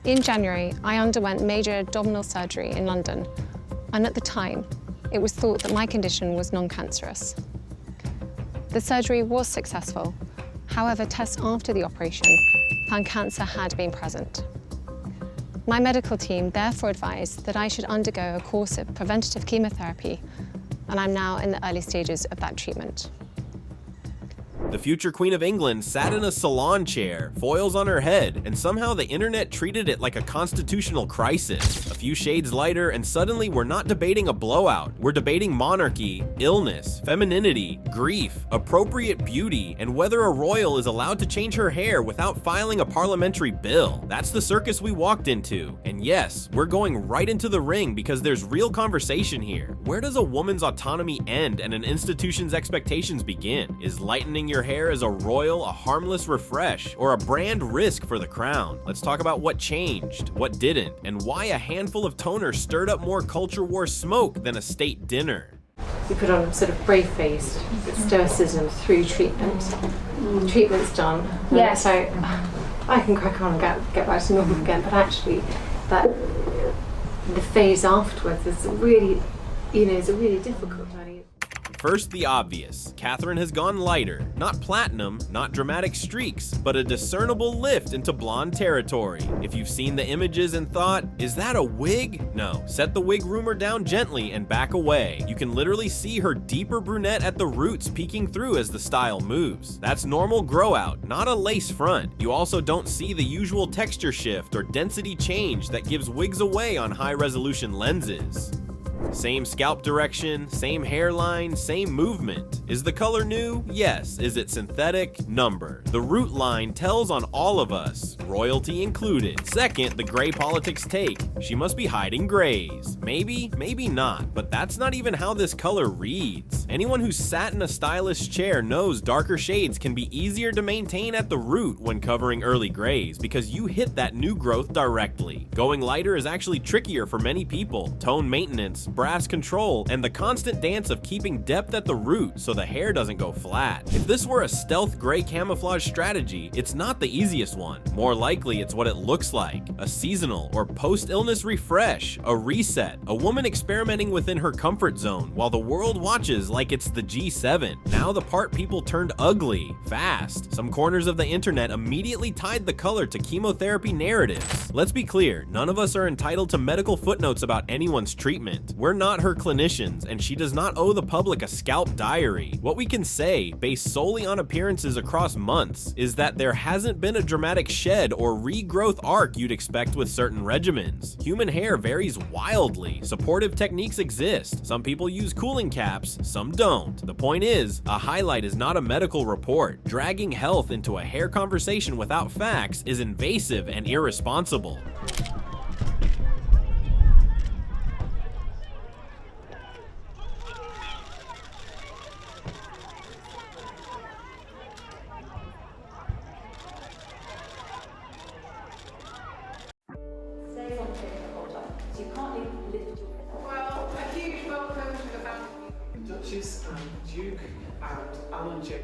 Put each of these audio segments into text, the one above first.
In January, I underwent major abdominal surgery in London, and at the time, it was thought that my condition was non-cancerous. The surgery was successful. However, tests after the operation found cancer had been present. My medical team therefore advised that I should undergo a course of preventative chemotherapy, and I'm now in the early stages of that treatment. The future Queen of England sat in a salon chair, foils on her head, and somehow the internet treated it like a constitutional crisis. A few shades lighter, and suddenly we're not debating a blowout. We're debating monarchy, illness, femininity, grief, appropriate beauty, and whether a royal is allowed to change her hair without filing a parliamentary bill. That's the circus we walked into. And yes, we're going right into the ring because there's real conversation here. Where does a woman's autonomy end and an institution's expectations begin? Is lightening your hair as a royal a harmless refresh or a brand risk for the crown? Let's talk about what changed, what didn't, and why a handful of toners stirred up more culture war smoke than a state dinner. We put on a sort of brave-faced stoicism through treatment. Treatment's done. Yeah. So I can crack on and get back to normal again, but actually the phase afterwards is really, is a really difficult one. First, the obvious. Catherine has gone lighter. Not platinum, not dramatic streaks, but a discernible lift into blonde territory. If you've seen the images and thought, is that a wig? No. Set the wig rumor down gently and back away. You can literally see her deeper brunette at the roots peeking through as the style moves. That's normal grow out, not a lace front. You also don't see the usual texture shift or density change that gives wigs away on high-resolution lenses. Same scalp direction, same hairline, same movement. Is the color new? Yes. Is it synthetic? Number. The root line tells on all of us, royalty included. Second, the gray politics take. She must be hiding grays. Maybe, maybe not, but that's not even how this color reads. Anyone who's sat in a stylish chair knows darker shades can be easier to maintain at the root when covering early grays because you hit that new growth directly. Going lighter is actually trickier for many people. Tone maintenance, brass control, and the constant dance of keeping depth at the root so the hair doesn't go flat. If this were a stealth gray camouflage strategy, it's not the easiest one. More likely, it's what it looks like. A seasonal or post-illness refresh, a reset, a woman experimenting within her comfort zone while the world watches like it's the G7. Now the part people turned ugly, fast. Some corners of the internet immediately tied the color to chemotherapy narratives. Let's be clear, none of us are entitled to medical footnotes about anyone's treatment. We're not her clinicians, and she does not owe the public a scalp diary. What we can say, based solely on appearances across months, is that there hasn't been a dramatic shed or regrowth arc you'd expect with certain regimens. Human hair varies wildly. Supportive techniques exist. Some people use cooling caps, some don't. The point is, a highlight is not a medical report. Dragging health into a hair conversation without facts is invasive and irresponsible. Well, a huge welcome to the family. Duchess and Duke and Alan J.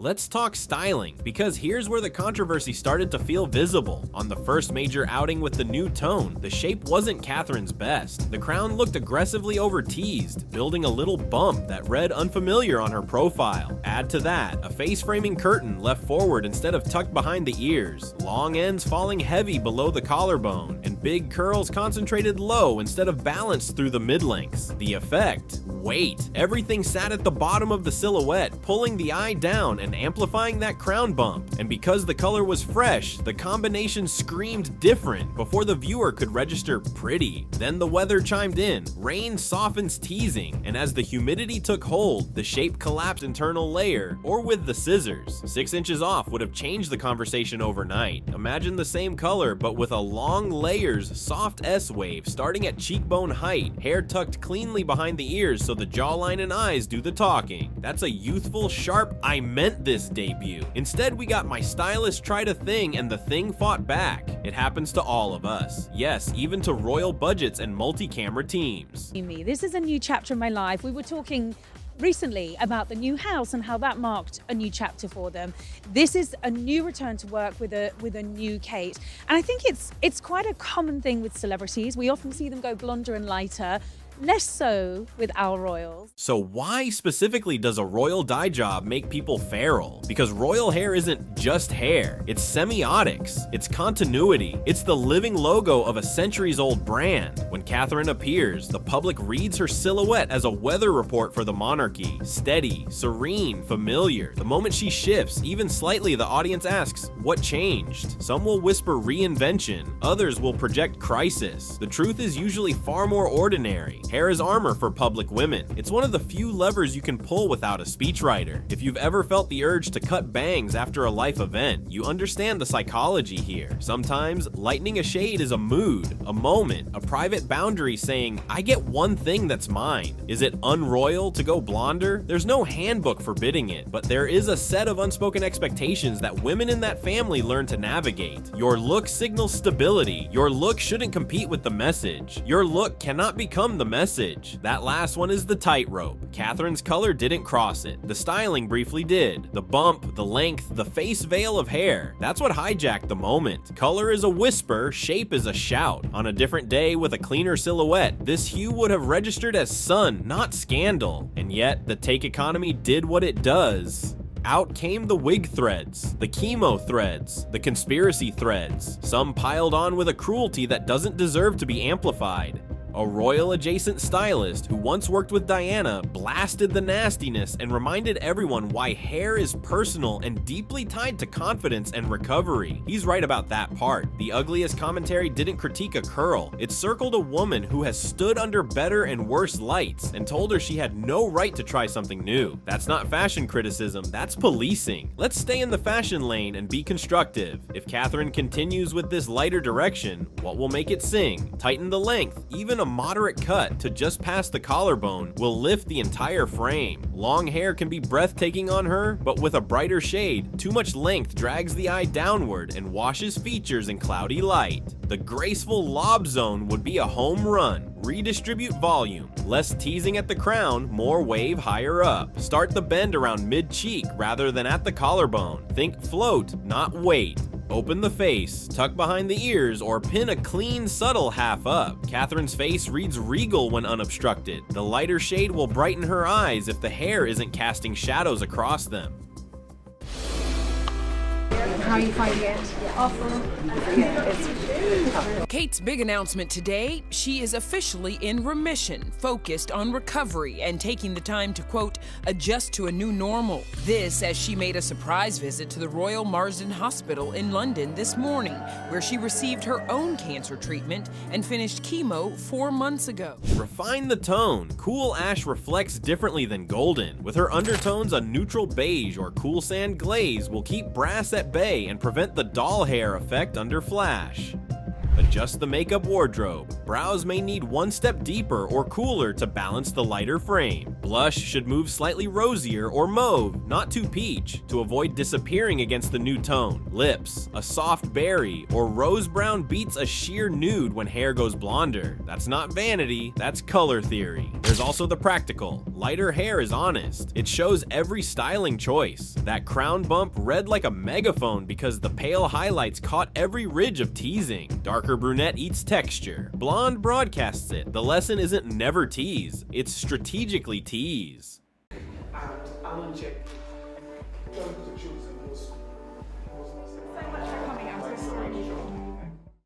Let's talk styling, because here's where the controversy started to feel visible. On the first major outing with the new tone, the shape wasn't Catherine's best. The crown looked aggressively over-teased, building a little bump that read unfamiliar on her profile. Add to that, a face-framing curtain left forward instead of tucked behind the ears, long ends falling heavy below the collarbone, and big curls concentrated low instead of balanced through the mid-lengths. The effect? Weight. Everything sat at the bottom of the silhouette, pulling the eye down and amplifying that crown bump. And because the color was fresh, the combination screamed different before the viewer could register pretty. Then the weather chimed in. Rain softens teasing, and as the humidity took hold, the shape collapsed internal layer, or with the scissors. 6 inches off would have changed the conversation overnight. Imagine the same color, but with a long layers, soft S-wave starting at cheekbone height, hair tucked cleanly behind the ears so the jawline and eyes do the talking. That's a youthful, sharp, I meant this debut. Instead, we got my stylist tried a thing and the thing fought back. It happens to all of us. Yes, even to royal budgets and multi-camera teams. This is a new chapter in my life. We were talking recently about the new house and how that marked a new chapter for them. This is a new return to work with a new Kate. And I think it's quite a common thing with celebrities. We often see them go blonder and lighter. Less so with our royals. So why specifically does a royal dye job make people feral? Because royal hair isn't just hair, it's semiotics, it's continuity, it's the living logo of a centuries-old brand. When Catherine appears, the public reads her silhouette as a weather report for the monarchy. Steady, serene, familiar. The moment she shifts, even slightly, the audience asks, what changed? Some will whisper reinvention, others will project crisis. The truth is usually far more ordinary. Hair is armor for public women. It's one of the few levers you can pull without a speechwriter. If you've ever felt the urge to cut bangs after a life event, you understand the psychology here. Sometimes, lightening a shade is a mood, a moment, a private boundary saying, I get one thing that's mine. Is it unroyal to go blonder? There's no handbook forbidding it, but there is a set of unspoken expectations that women in that family learn to navigate. Your look signals stability. Your look shouldn't compete with the message. Your look cannot become the message. That last one is the tightrope. Catherine's color didn't cross it. The styling briefly did. The bump, the length, the face veil of hair. That's what hijacked the moment. Color is a whisper, shape is a shout. On a different day with a cleaner silhouette, this hue would have registered as sun, not scandal. And yet, the take economy did what it does. Out came the wig threads, the chemo threads, the conspiracy threads, some piled on with a cruelty that doesn't deserve to be amplified. A royal-adjacent stylist who once worked with Diana blasted the nastiness and reminded everyone why hair is personal and deeply tied to confidence and recovery. He's right about that part. The ugliest commentary didn't critique a curl. It circled a woman who has stood under better and worse lights and told her she had no right to try something new. That's not fashion criticism, that's policing. Let's stay in the fashion lane and be constructive. If Catherine continues with this lighter direction, what will make it sing? Tighten the length, even a moderate cut to just past the collarbone will lift the entire frame. Long hair can be breathtaking on her, but with a brighter shade, too much length drags the eye downward and washes features in cloudy light. The graceful lob zone would be a home run. Redistribute volume. Less teasing at the crown, more wave higher up. Start the bend around mid-cheek rather than at the collarbone. Think float, not weight. Open the face, tuck behind the ears, or pin a clean, subtle half up. Catherine's face reads regal when unobstructed. The lighter shade will brighten her eyes if the hair isn't casting shadows across them. How are you finding it? Awful. Kate's big announcement today, she is officially in remission, focused on recovery and taking the time to, quote, adjust to a new normal. This as she made a surprise visit to the Royal Marsden Hospital in London this morning, where she received her own cancer treatment and finished chemo 4 months ago. Refine the tone. Cool ash reflects differently than golden. With her undertones, a neutral beige or cool sand glaze will keep brass at bay and prevent the doll hair effect under flash. Adjust the makeup wardrobe. Brows may need one step deeper or cooler to balance the lighter frame. Blush should move slightly rosier or mauve, not too peach, to avoid disappearing against the new tone. Lips, a soft berry or rose brown beats a sheer nude when hair goes blonder. That's not vanity, that's color theory. There's also the practical. Lighter hair is honest. It shows every styling choice. That crown bump read like a megaphone because the pale highlights caught every ridge of teasing. Darker brunette eats texture. Blonde broadcasts it. The lesson isn't never tease, it's strategically tease. And Alan J. Going to choose was So much for coming. I'm so sorry.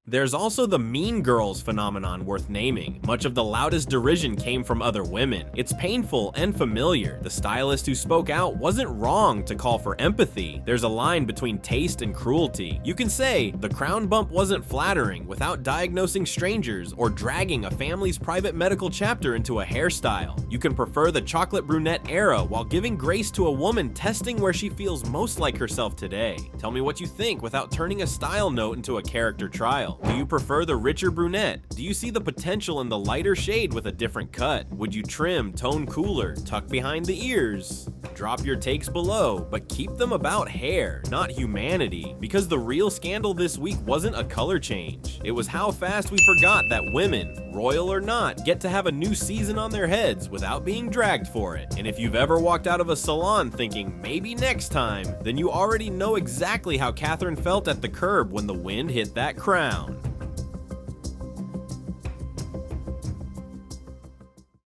There's also the mean girls phenomenon worth naming. Much of the loudest derision came from other women. It's painful and familiar. The stylist who spoke out wasn't wrong to call for empathy. There's a line between taste and cruelty. You can say, the crown bump wasn't flattering without diagnosing strangers or dragging a family's private medical chapter into a hairstyle. You can prefer the chocolate brunette era while giving grace to a woman testing where she feels most like herself today. Tell me what you think without turning a style note into a character trial. style? Do you prefer the richer brunette? Do you see the potential in the lighter shade with a different cut? Would you trim, tone cooler, tuck behind the ears? Drop your takes below, but keep them about hair, not humanity. Because the real scandal this week wasn't a color change. It was how fast we forgot that women, royal or not, get to have a new season on their heads without being dragged for it. And if you've ever walked out of a salon thinking maybe next time, then you already know exactly how Catherine felt at the curb when the wind hit that crown.